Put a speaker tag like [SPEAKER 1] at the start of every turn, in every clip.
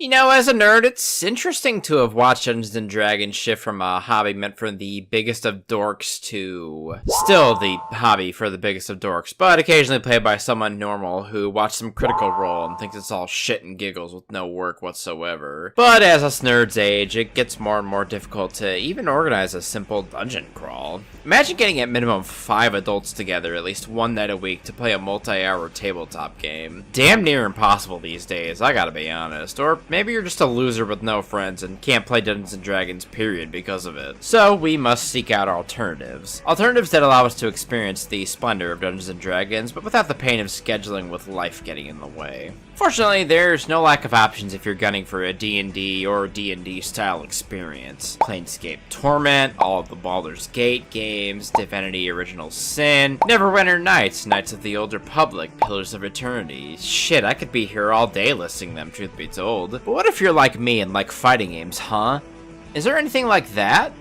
[SPEAKER 1] You know, as a nerd, it's interesting to have watched Dungeons & Dragons shift from a hobby meant for the biggest of dorks to still the hobby for the biggest of dorks, but occasionally played by someone normal who watched some Critical Role and thinks it's all shit and giggles with no work whatsoever. But as us nerds age, it gets more and more difficult to even organize a simple dungeon crawl. Imagine getting at minimum 5 adults together at least one night a week to play a multi-hour tabletop game. Damn near impossible these days, I gotta be honest. Or maybe you're just a loser with no friends and can't play Dungeons & Dragons period because of it. So we must seek out alternatives. Alternatives that allow us to experience the splendor of Dungeons & Dragons, but without the pain of scheduling with life getting in the way. Fortunately, there's no lack of options if you're gunning for a D&D or D&D style experience. Planescape Torment, all of the Baldur's Gate games, Divinity Original Sin, Neverwinter Nights, Knights of the Old Republic, Pillars of Eternity. Shit, I could be here all day listing them, truth be told. But what if you're like me and like fighting games, huh? Is there anything like that?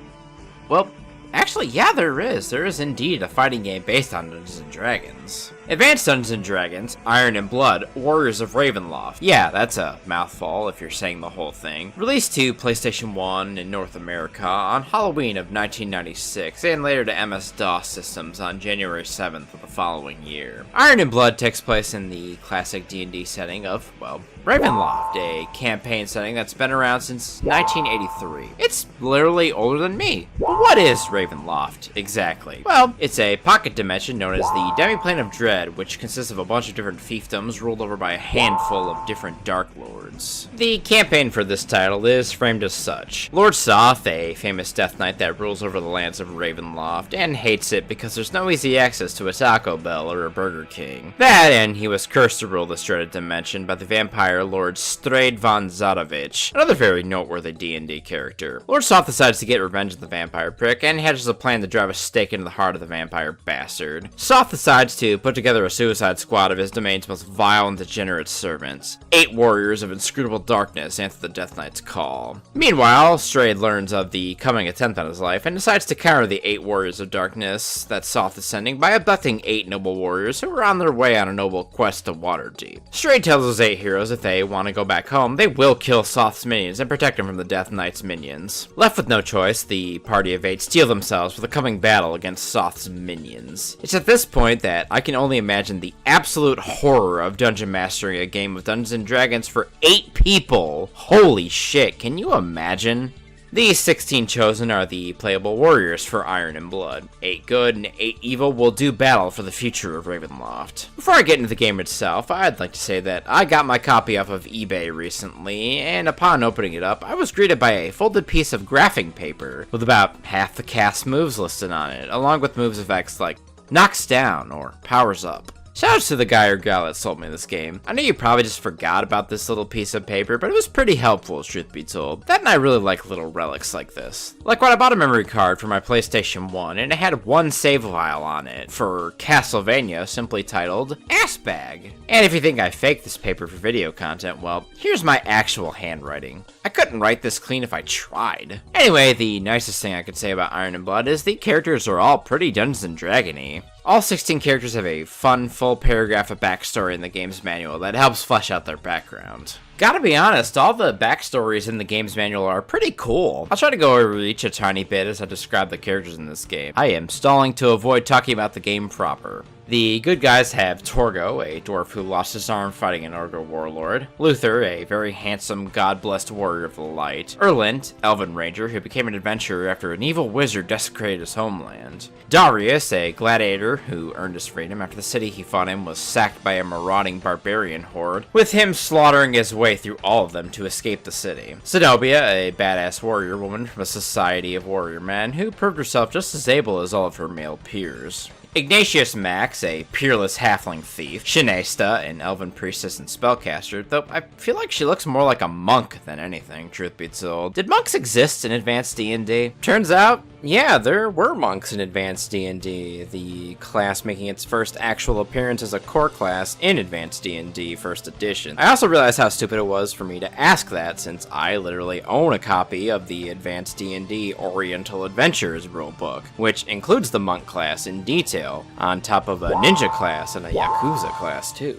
[SPEAKER 1] Well, actually, yeah, there is. There is indeed a fighting game based on Dungeons & Dragons. Advanced Dungeons & Dragons, Iron and Blood, Warriors of Ravenloft. Yeah, that's a mouthful if you're saying the whole thing. Released to PlayStation 1 in North America on Halloween of 1996, and later to MS-DOS systems on January 7th of the following year. Iron and Blood takes place in the classic D&D setting of, well, Ravenloft, a campaign setting that's been around since 1983. It's literally older than me. But what is Ravenloft, exactly? Well, it's a pocket dimension known as the Demiplane of Dread, which consists of a bunch of different fiefdoms ruled over by a handful of different Dark Lords. The campaign for this title is framed as such. Lord Soth, a famous Death Knight that rules over the lands of Ravenloft, and hates it because there's no easy access to a Taco Bell or a Burger King. That, and he was cursed to rule this dreaded dimension by the vampire Lord Strade von Zadovich, another very noteworthy D&D character. Lord Soth decides to get revenge of the vampire prick, and hatches a plan to drive a stake into the heart of the vampire bastard. Soth decides to put together a suicide squad of his domain's most vile and degenerate servants. 8 warriors of inscrutable darkness answer the Death Knight's call. Meanwhile, Strade learns of the coming attempt on his life and decides to counter the 8 warriors of darkness that Soth is sending by abducting 8 noble warriors who are on their way on a noble quest to Waterdeep. Strade tells those 8 heroes if they want to go back home, they will kill Soth's minions and protect him from the Death Knight's minions. Left with no choice, the party of 8 steel themselves for the coming battle against Soth's minions. It's at this point that I can only imagine the absolute horror of dungeon mastering a game of Dungeons & Dragons for 8 people. Holy shit, can you imagine? These 16 chosen are the playable warriors for Iron and Blood. 8 good and 8 evil will do battle for the future of Ravenloft. Before I get into the game itself, I'd like to say that I got my copy off of eBay recently, and upon opening it up, I was greeted by a folded piece of graphing paper with about half the cast moves listed on it, along with moves effects like knocks down or powers up. Shoutouts to the guy or gal that sold me this game. I know you probably just forgot about this little piece of paper, but it was pretty helpful, truth be told. That and I really like little relics like this. Like when I bought a memory card for my PlayStation 1, and it had one save file on it for Castlevania, simply titled Ass Bag. And if you think I faked this paper for video content, well, here's my actual handwriting. I couldn't write this clean if I tried. Anyway, the nicest thing I could say about Iron and Blood is the characters are all pretty Dungeons & Dragon-y. All 16 characters have a fun, full paragraph of backstory in the game's manual that helps flesh out their background. Gotta be honest, all the backstories in the game's manual are pretty cool. I'll try to go over each a tiny bit as I describe the characters in this game. I am stalling to avoid talking about the game proper. The good guys have Torgo, a dwarf who lost his arm fighting an ogre warlord. Luther, a very handsome, god-blessed warrior of the light. Erland, elven ranger who became an adventurer after an evil wizard desecrated his homeland. Darius, a gladiator who earned his freedom after the city he fought in was sacked by a marauding barbarian horde, with him slaughtering his way through all of them to escape the city. Zenobia, a badass warrior woman from a society of warrior men who proved herself just as able as all of her male peers. Ignatius Max, a peerless halfling thief. Shinesta, an elven priestess and spellcaster, though I feel like she looks more like a monk than anything, truth be told. Did monks exist in advanced D&D? Turns out, yeah, there were monks in advanced D&D, the class making its first actual appearance as a core class in advanced D&D first edition. I also realized how stupid it was for me to ask that, since I literally own a copy of the advanced D&D Oriental Adventures rulebook, which includes the monk class in detail, on top of a ninja class and a yakuza class too.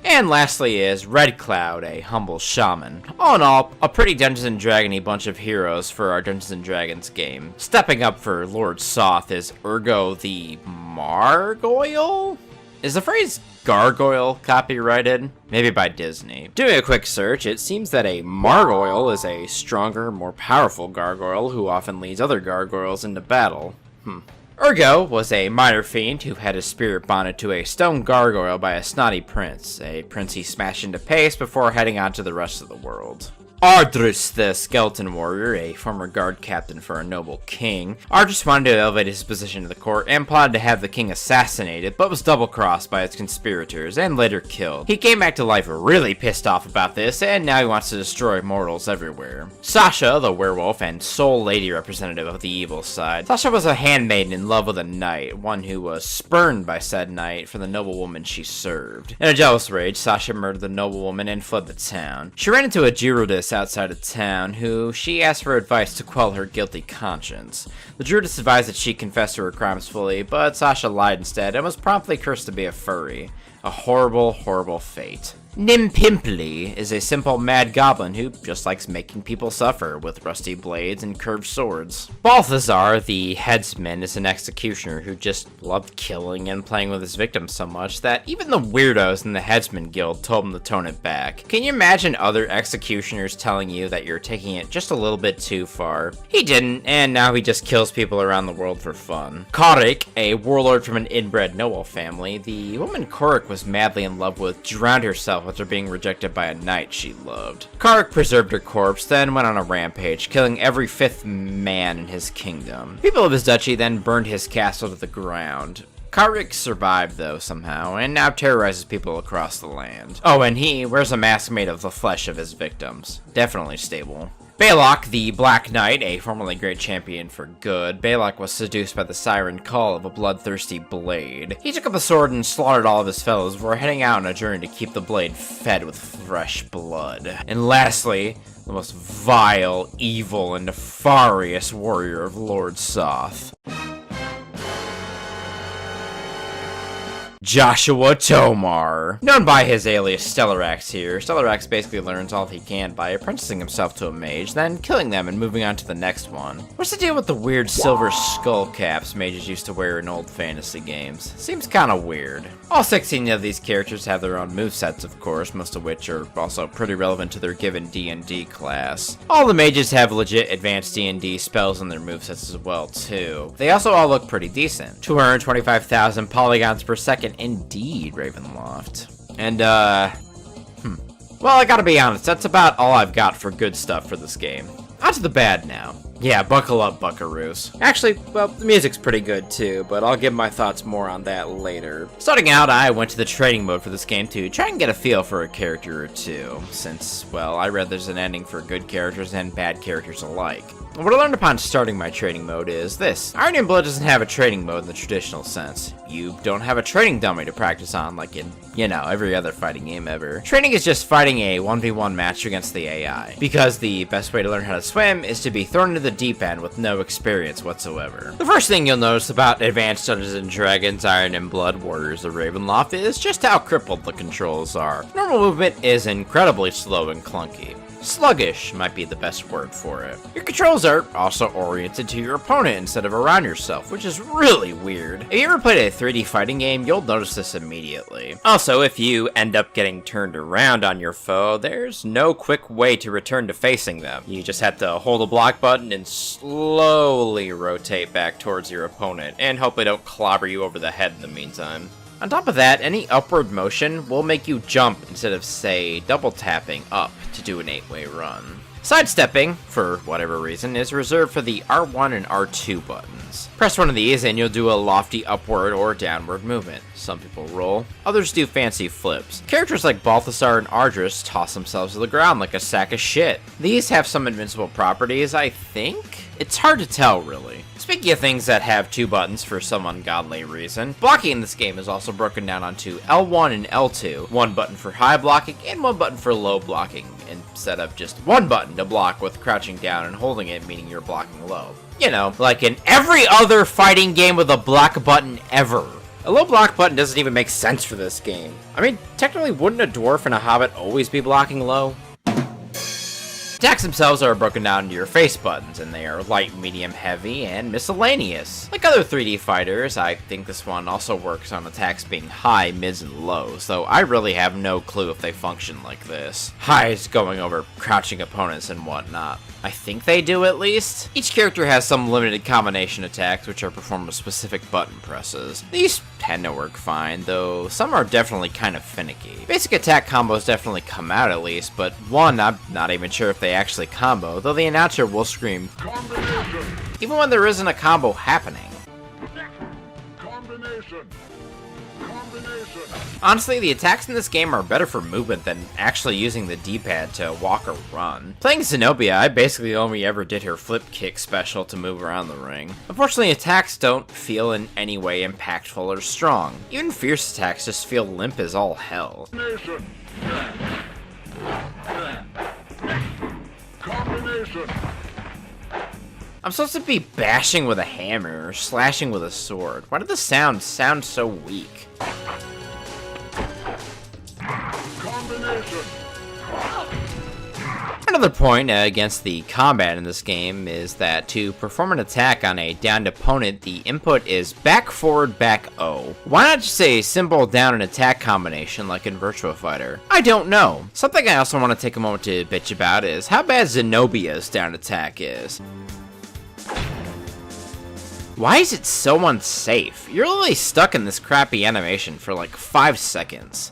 [SPEAKER 1] And lastly is Red Cloud, a humble shaman. All in all, a pretty Dungeons & Dragon-y bunch of heroes for our Dungeons & Dragons game. Stepping up for Lord Soth is Urgo the Margoyle? Is the phrase gargoyle copyrighted? Maybe by Disney. Doing a quick search, it seems that a Margoyle is a stronger, more powerful gargoyle who often leads other gargoyles into battle. Urgo was a minor fiend who had his spirit bonded to a stone gargoyle by a snotty prince, a prince he smashed into paste before heading on to the rest of the world. Ardris, the skeleton warrior, a former guard captain for a noble king. Ardris wanted to elevate his position to the court and plotted to have the king assassinated, but was double-crossed by its conspirators and later killed. He came back to life really pissed off about this, and now he wants to destroy mortals everywhere. Sasha, the werewolf and sole lady representative of the evil side. Sasha was a handmaiden in love with a knight, one who was spurned by said knight for the noblewoman she served. In a jealous rage, Sasha murdered the noblewoman and fled the town. She ran into a Gerudis outside of town, who she asked for advice to quell her guilty conscience. The Druidess advised that she confess to her crimes fully, but Sasha lied instead and was promptly cursed to be a furry. A horrible, horrible fate. Nimpimply is a simple mad goblin who just likes making people suffer with rusty blades and curved swords. Balthazar, the headsman, is an executioner who just loved killing and playing with his victims so much that even the weirdos in the headsman guild told him to tone it back. Can you imagine other executioners telling you that you're taking it just a little bit too far? He didn't, and now he just kills people around the world for fun. Korik, a warlord from an inbred noble family, the woman Korik was madly in love with, drowned herself after being rejected by a knight she loved. Korik preserved her corpse, then went on a rampage, killing every fifth man in his kingdom. People of his duchy then burned his castle to the ground. Korik survived, though, somehow, and now terrorizes people across the land. Oh, and he wears a mask made of the flesh of his victims. Definitely stable. Balok, the Black Knight, a formerly great champion for good. Balok was seduced by the siren call of a bloodthirsty blade. He took up a sword and slaughtered all of his fellows before heading out on a journey to keep the blade fed with fresh blood. And lastly, the most vile, evil, and nefarious warrior of Lord Soth. Joshua Tomar. Known by his alias Stellarax here, Stellarax basically learns all he can by apprenticing himself to a mage, then killing them and moving on to the next one. What's the deal with the weird silver skull caps mages used to wear in old fantasy games? Seems kinda weird. All 16 of these characters have their own movesets, of course, most of which are also pretty relevant to their given D&D class. All the mages have legit advanced D&D spells in their movesets as well, too. They also all look pretty decent. 225,000 polygons per second. Indeed, Ravenloft. And, well, I gotta be honest, that's about all I've got for good stuff for this game. On to the bad now. Yeah, buckle up, buckaroos. Actually, well, the music's pretty good too, but I'll give my thoughts more on that later. Starting out, I went to the training mode for this game to try and get a feel for a character or two, since, well, I read there's an ending for good characters and bad characters alike. What I learned upon starting my training mode is this. Iron and Blood doesn't have a training mode in the traditional sense. You don't have a training dummy to practice on like in, you know, every other fighting game ever. Training is just fighting a 1v1 match against the AI, because the best way to learn how to swim is to be thrown into the deep end with no experience whatsoever. The first thing you'll notice about Advanced Dungeons & Dragons Iron and Blood Warriors of Ravenloft is just how crippled the controls are. Normal movement is incredibly slow and clunky. Sluggish might be the best word for it. Your controls are also oriented to your opponent instead of around yourself, which is really weird. If you ever played a 3D fighting game, you'll notice this immediately. Also, if you end up getting turned around on your foe, there's no quick way to return to facing them. You just have to hold the block button and slowly rotate back towards your opponent, and hope they don't clobber you over the head in the meantime. On top of that, any upward motion will make you jump instead of, say, double tapping up to do an 8-way run. Sidestepping, for whatever reason, is reserved for the R1 and R2 buttons. Press one of these and you'll do a lofty upward or downward movement. Some people roll, others do fancy flips. Characters like Balthazar and Ardris toss themselves to the ground like a sack of shit. These have some invincible properties, I think? It's hard to tell, really. Speaking of things that have two buttons for some ungodly reason, blocking in this game is also broken down onto L1 and L2, one button for high blocking and one button for low blocking, instead of just one button to block with crouching down and holding it, meaning you're blocking low. You know, like in every other fighting game with a block button ever. A low block button doesn't even make sense for this game. I mean, technically, wouldn't a dwarf and a hobbit always be blocking low? Attacks themselves are broken down into your face buttons, and they are light, medium, heavy, and miscellaneous. Like other 3D fighters, I think this one also works on attacks being high, mids, and lows, though I really have no clue if they function like this. High is going over crouching opponents and whatnot. I think they do at least. Each character has some limited combination attacks which are performed with specific button presses. These tend to work fine, though some are definitely kind of finicky. Basic attack combos definitely come out at least, but one, I'm not even sure if they actually combo, though the announcer will scream combination even when there isn't a combo happening. Combination. Honestly, the attacks in this game are better for movement than actually using the D-pad to walk or run. Playing Zenobia, I basically only ever did her flip kick special to move around the ring. Unfortunately, attacks don't feel in any way impactful or strong. Even fierce attacks just feel limp as all hell. Combination. I'm supposed to be bashing with a hammer or slashing with a sword. Why did the sound so weak? Another point against the combat in this game is that to perform an attack on a downed opponent, the input is back, forward, back, O. Why not just a simple down and attack combination like in Virtua Fighter? I don't know. Something I also want to take a moment to bitch about is how bad Zenobia's down attack is. Why is it so unsafe? You're literally stuck in this crappy animation for like 5 seconds.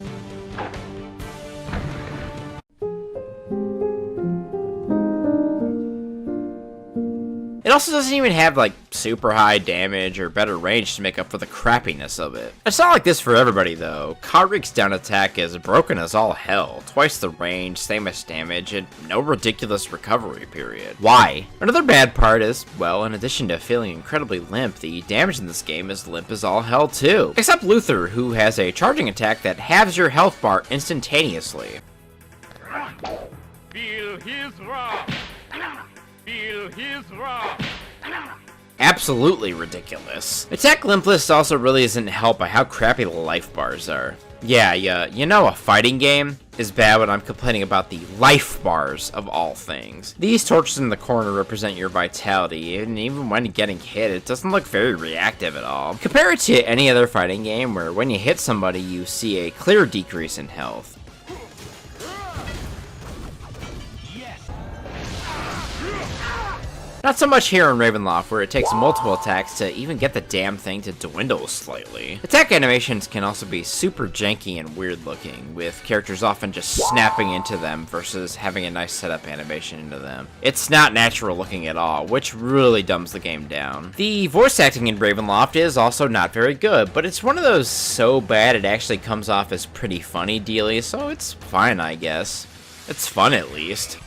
[SPEAKER 1] It also doesn't even have like super high damage or better range to make up for the crappiness of it. It's not like this for everybody though. Kodrik's down attack is broken as all hell. Twice the range, same as damage, and no ridiculous recovery period. Why? Another bad part is, well, in addition to feeling incredibly limp, the damage in this game is limp as all hell too. Except Luther, who has a charging attack that halves your health bar instantaneously. Feel his wrath. Feel his wrath. Absolutely ridiculous. Attack limpless also really isn't helped by how crappy the life bars are. Yeah, you know a fighting game is bad when I'm complaining about the life bars of all things. These torches in the corner represent your vitality, and even when getting hit, it doesn't look very reactive at all. Compare it to any other fighting game where when you hit somebody, you see a clear decrease in health. Not so much here in Ravenloft, where it takes multiple attacks to even get the damn thing to dwindle slightly. Attack animations can also be super janky and weird looking, with characters often just snapping into them versus having a nice setup animation into them. It's not natural looking at all, which really dumbs the game down. The voice acting in Ravenloft is also not very good, but it's one of those so bad it actually comes off as pretty funny dealies, so it's fine, I guess. It's fun at least.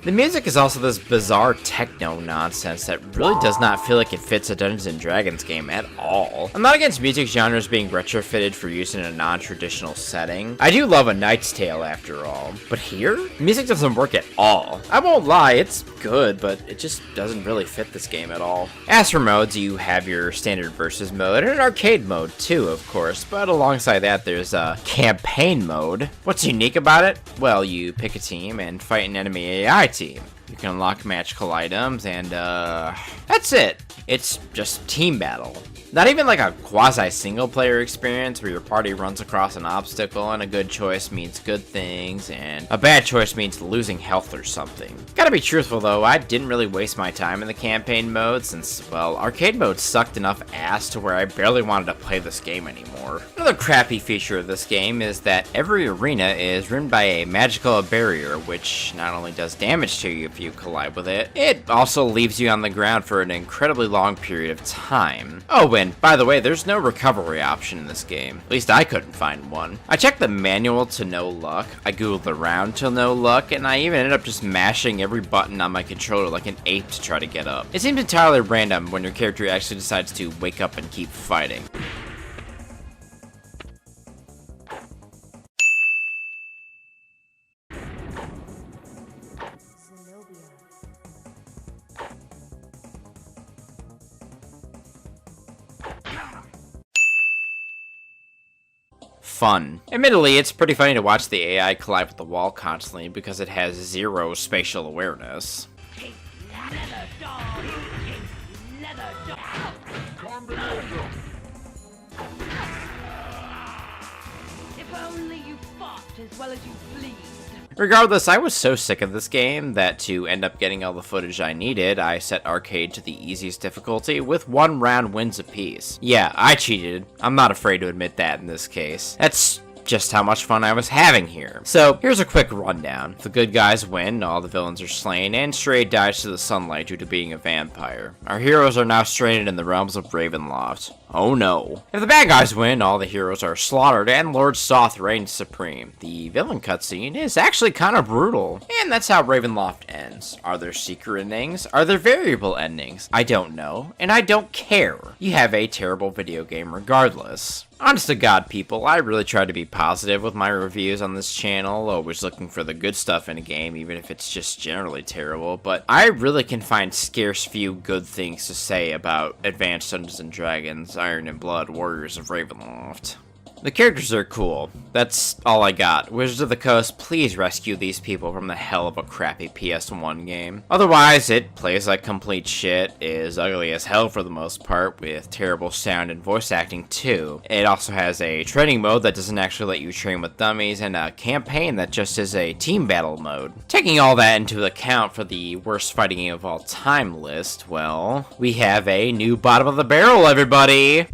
[SPEAKER 1] The music is also this bizarre techno nonsense that really does not feel like it fits a Dungeons & Dragons game at all. I'm not against music genres being retrofitted for use in a non-traditional setting. I do love A Knight's Tale after all. But here, music doesn't work at all. I won't lie, it's good, but it just doesn't really fit this game at all. As for modes, you have your standard versus mode and an arcade mode too, of course, but alongside that there's a campaign mode. What's unique about it? Well, you pick a team and fight an enemy AI team. You can unlock magical items, and that's it. It's just team battle. Not even like a quasi-single-player experience where your party runs across an obstacle and a good choice means good things, and a bad choice means losing health or something. Gotta be truthful though, I didn't really waste my time in the campaign mode since, well, arcade mode sucked enough ass to where I barely wanted to play this game anymore. Another crappy feature of this game is that every arena is rimmed by a magical barrier, which not only does damage to you if you collide with it, it also leaves you on the ground for an incredibly long period of time. Oh, and by the way, there's no recovery option in this game. At least I couldn't find one. I checked the manual to no luck, I googled around to no luck, and I even ended up just mashing every button on my controller like an ape to try to get up. It seems entirely random when your character actually decides to wake up and keep fighting. fun. Admittedly, it's pretty funny to watch the AI collide with the wall constantly because it has zero spatial awareness.
[SPEAKER 2] If only you fought as well as you bleed.
[SPEAKER 1] Regardless, I was so sick of this game that to end up getting all the footage I needed, I set arcade to the easiest difficulty with 1 round wins apiece. Yeah, I cheated. I'm not afraid to admit that in this case. That's just how much fun I was having here. So, here's a quick rundown. The good guys win, all the villains are slain, and Stray dies to the sunlight due to being a vampire. Our heroes are now stranded in the realms of Ravenloft. Oh no. If the bad guys win, all the heroes are slaughtered, and Lord Soth reigns supreme. The villain cutscene is actually kind of brutal. And that's how Ravenloft ends. Are there secret endings? Are there variable endings? I don't know, and I don't care. You have a terrible video game regardless. Honest to God, people, I really try to be positive with my reviews on this channel, always looking for the good stuff in a game, even if it's just generally terrible, but I really can find scarce few good things to say about Advanced Dungeons & Dragons Iron and Blood Warriors of Ravenloft. The characters are cool. That's all I got. Wizards of the Coast, please rescue these people from the hell of a crappy PS1 game. Otherwise, it plays like complete shit, is ugly as hell for the most part, with terrible sound and voice acting too. It also has a training mode that doesn't actually let you train with dummies, and a campaign that just is a team battle mode. Taking all that into account for the worst fighting game of all time list, well, we have a new bottom of the barrel, everybody!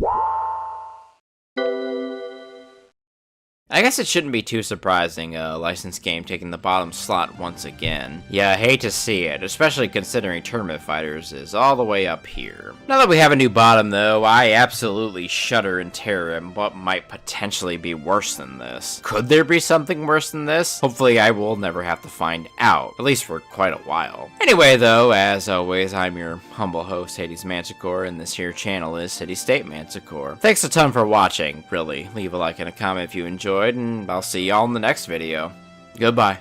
[SPEAKER 1] I guess it shouldn't be too surprising, a licensed game taking the bottom slot once again. Yeah, I hate to see it, especially considering Tournament Fighters is all the way up here. Now that we have a new bottom though, I absolutely shudder in terror at what might potentially be worse than this. Could there be something worse than this? Hopefully I will never have to find out, at least for quite a while. Anyway though, as always, I'm your humble host, HadesManticore, and this here channel is City State Manticore. Thanks a ton for watching, really. Leave a like and a comment if you enjoyed, and I'll see y'all in the next video. Goodbye.